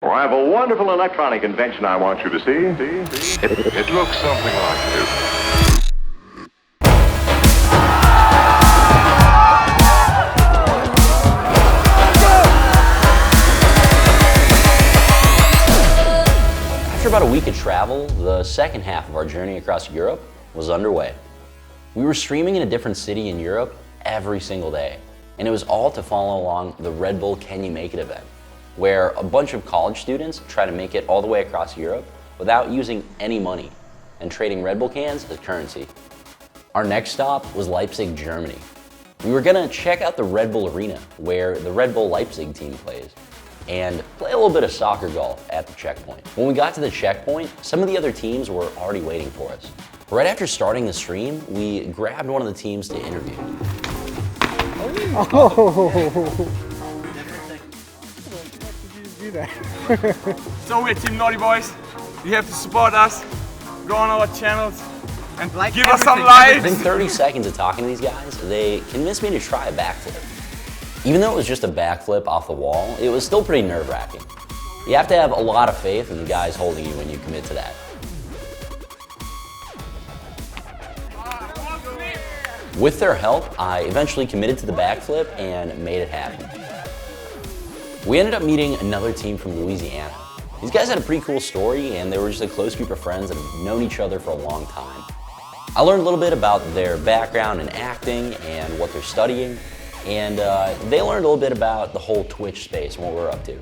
Well, I have a wonderful electronic invention I want you to see. It looks something like this. After about a week of travel, the second half of our journey across Europe was underway. We were streaming in a different city in Europe every single day, and it was all to follow along the Red Bull Can You Make It event, where a bunch of college students try to make it all the way across Europe without using any money and trading Red Bull cans as currency. Our next stop was Leipzig, Germany. We were gonna check out the Red Bull Arena, where the Red Bull Leipzig team plays, and play a little bit of soccer golf at the checkpoint. When we got to the checkpoint, some of the other teams were already waiting for us. Right after starting the stream, we grabbed one of the teams to interview. So we're Team Naughty Boys. You have to support us, go on our channels, and like give us some likes. Within 30 seconds of talking to these guys, they convinced me to try a backflip. Even though it was just a backflip off the wall, it was still pretty nerve-wracking. You have to have a lot of faith in the guys holding you when you commit to that. With their help, I eventually committed to the backflip and made it happen. We ended up meeting another team from Louisiana. These guys had a pretty cool story, and they were just a close group of friends that have known each other for a long time. I learned a little bit about their background in acting and what they're studying, and they learned a little bit about the whole Twitch space and what we're up to.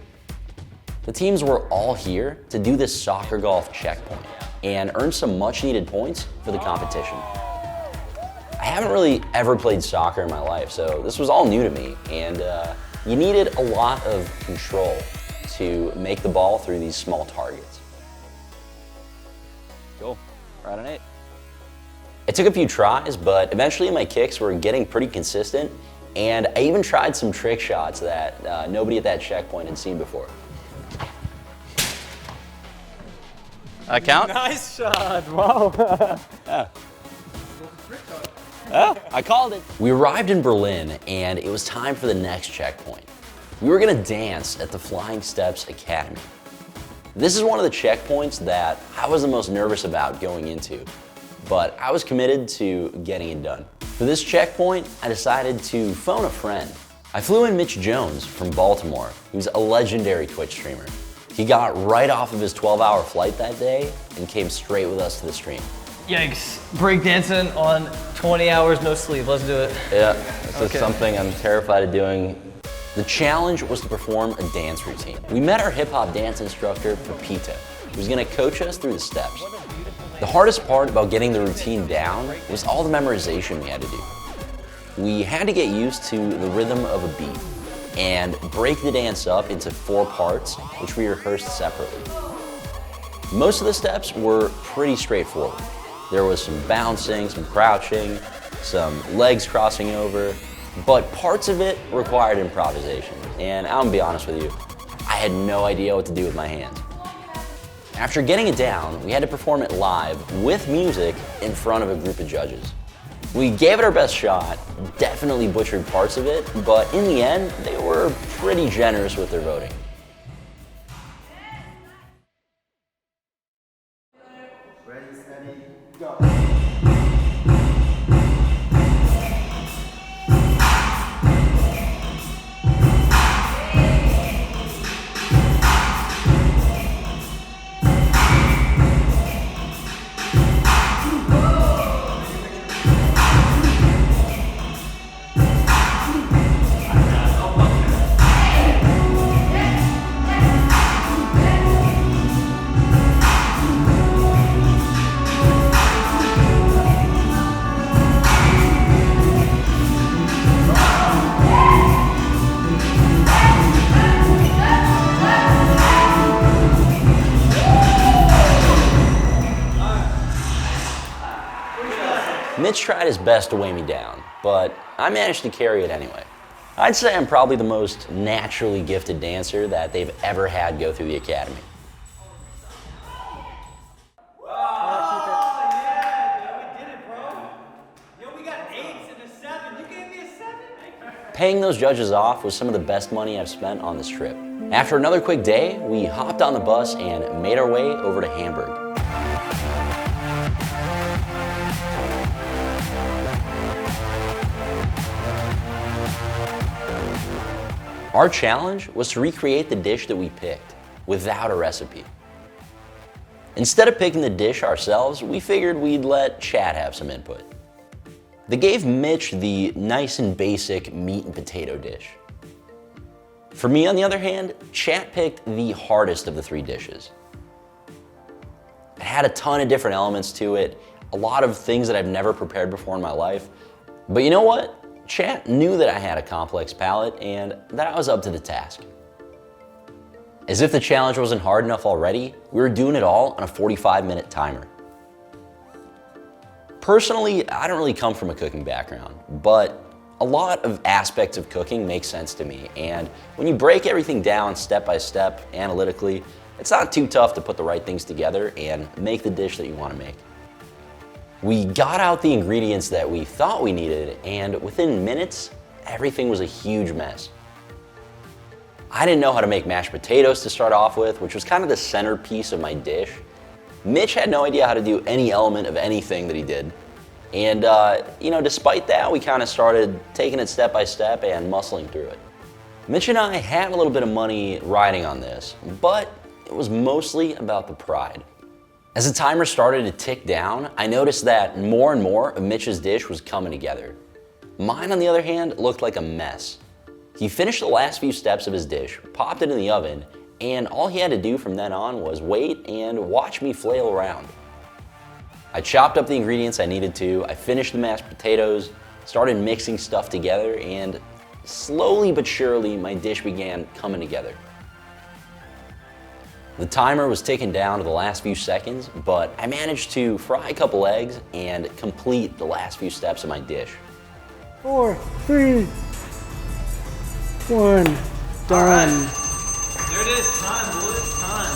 The teams were all here to do this soccer golf checkpoint and earn some much needed points for the competition. I haven't really ever played soccer in my life, so this was all new to me, and you needed a lot of control to make the ball through these small targets. Cool, right on 8. It took a few tries, but eventually my kicks were getting pretty consistent, and I even tried some trick shots that nobody at that checkpoint had seen before. I count? Nice shot, wow. Yeah. Oh, I called it. We arrived in Berlin, and it was time for the next checkpoint. We were gonna dance at the Flying Steps Academy. This is one of the checkpoints that I was the most nervous about going into, but I was committed to getting it done. For this checkpoint, I decided to phone a friend. I flew in Mitch Jones from Baltimore, who's a legendary Twitch streamer. He got right off of his 12-hour flight that day and came straight with us to the stream. Yikes, breakdancing on 20 hours no sleep, let's do it. Yeah, this is something I'm terrified of doing. The challenge was to perform a dance routine. We met our hip hop dance instructor, Pepita, who was gonna coach us through the steps. The hardest part about getting the routine down was all the memorization we had to do. We had to get used to the rhythm of a beat and break the dance up into 4 parts, which we rehearsed separately. Most of the steps were pretty straightforward. There was some bouncing, some crouching, some legs crossing over, but parts of it required improvisation. And I'm gonna be honest with you, I had no idea what to do with my hands. After getting it down, we had to perform it live with music in front of a group of judges. We gave it our best shot, definitely butchered parts of it, but in the end, they were pretty generous with their voting. Ready, steady, go. Mitch tried his best to weigh me down, but I managed to carry it anyway. I'd say I'm probably the most naturally gifted dancer that they've ever had go through the academy. Paying those judges off was some of the best money I've spent on this trip. After another quick day, we hopped on the bus and made our way over to Hamburg. Our challenge was to recreate the dish that we picked without a recipe. Instead of picking the dish ourselves, we figured we'd let Chad have some input. They gave Mitch the nice and basic meat and potato dish. For me, on the other hand, Chad picked the hardest of the three dishes. It had a ton of different elements to it, a lot of things that I've never prepared before in my life. But you know what? Chad knew that I had a complex palate and that I was up to the task. As if the challenge wasn't hard enough already, we were doing it all on a 45-minute timer. Personally, I don't really come from a cooking background, but a lot of aspects of cooking make sense to me, and when you break everything down step by step, analytically, it's not too tough to put the right things together and make the dish that you want to make. We got out the ingredients that we thought we needed, and within minutes, everything was a huge mess. I didn't know how to make mashed potatoes to start off with, which was kind of the centerpiece of my dish. Mitch had no idea how to do any element of anything that he did. And despite that, we kind of started taking it step by step and muscling through it. Mitch and I had a little bit of money riding on this, but it was mostly about the pride. As the timer started to tick down, I noticed that more and more of Mitch's dish was coming together. Mine, on the other hand, looked like a mess. He finished the last few steps of his dish, popped it in the oven, and all he had to do from then on was wait and watch me flail around. I chopped up the ingredients I needed to, I finished the mashed potatoes, started mixing stuff together, and slowly but surely my dish began coming together. The timer was ticking down to the last few seconds, but I managed to fry a couple eggs and complete the last few steps of my dish. 4, 3, 1, done. There it is, time, boys, time.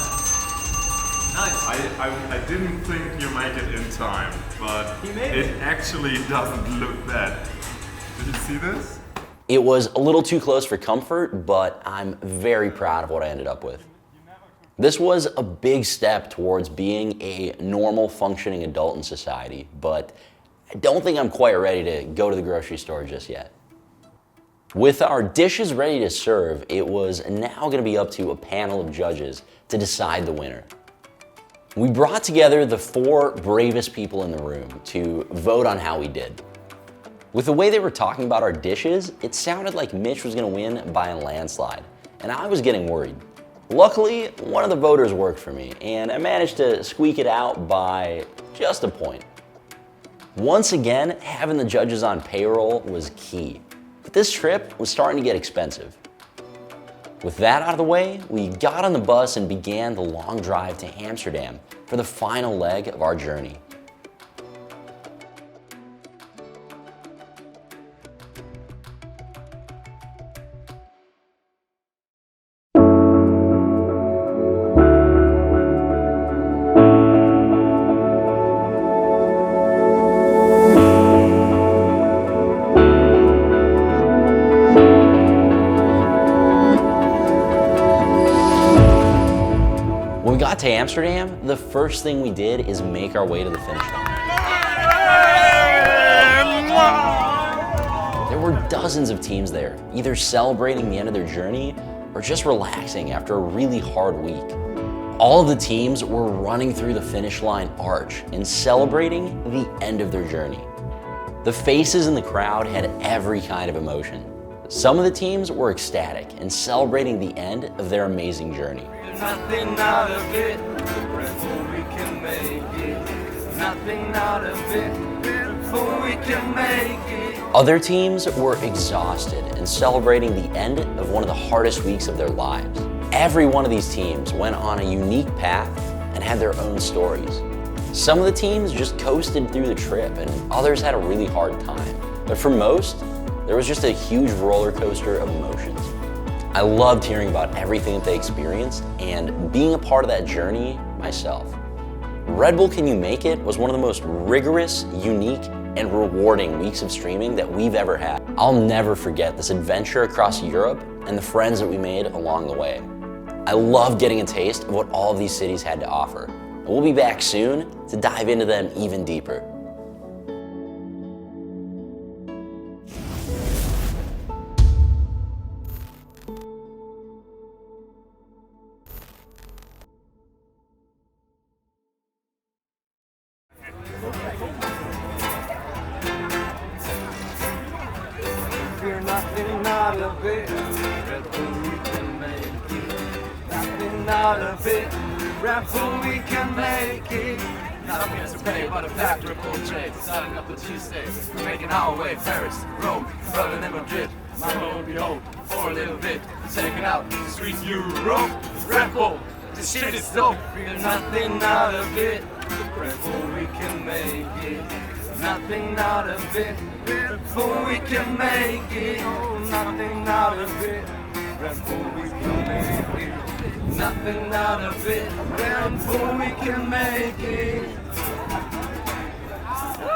Nice. I didn't think you make it in time, but He made it it. actually doesn't look bad. Did you see this? It was a little too close for comfort, but I'm very proud of what I ended up with. This was a big step towards being a normal functioning adult in society, but I don't think I'm quite ready to go to the grocery store just yet. With our dishes ready to serve, it was now going to be up to a panel of judges to decide the winner. We brought together the 4 bravest people in the room to vote on how we did. With the way they were talking about our dishes, it sounded like Mitch was going to win by a landslide, and I was getting worried. Luckily, one of the voters worked for me, and I managed to squeak it out by just a point. Once again, having the judges on payroll was key, but this trip was starting to get expensive. With that out of the way, we got on the bus and began the long drive to Amsterdam for the final leg of our journey. When we got to Amsterdam, the first thing we did is make our way to the finish line. There were dozens of teams there, either celebrating the end of their journey or just relaxing after a really hard week. All of the teams were running through the finish line arch and celebrating the end of their journey. The faces in the crowd had every kind of emotion. Some of the teams were ecstatic and celebrating the end of their amazing journey. Nothing out of it before we can make it. Nothing out of it before we can make it. Other teams were exhausted and celebrating the end of one of the hardest weeks of their lives. Every one of these teams went on a unique path and had their own stories. Some of the teams just coasted through the trip and others had a really hard time. But for most, there was just a huge roller coaster of emotions. I loved hearing about everything that they experienced and being a part of that journey myself. Red Bull Can You Make It was one of the most rigorous, unique, and rewarding weeks of streaming that we've ever had. I'll never forget this adventure across Europe and the friends that we made along the way. I love getting a taste of what all of these cities had to offer. And we'll be back soon to dive into them even deeper. We're nothing out of it, Red Bull, we can make it. Nothing out of it, Red Bull, we can make it. Nothing else to pay but a packed ripple trade. Starting up the Tuesday, we're making our way. Paris, Rome, Berlin and Madrid. My home be home for a little bit. Taking out the streets, Europe. Red Bull, this shit is dope. We're nothing out of it, Red Bull, we can make it. Nothing out of it, Red Bull, we can make it. Oh, nothing out of it, Red Bull, we can make it. Nothing out of it, Red Bull, we can make it.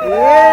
Yeah!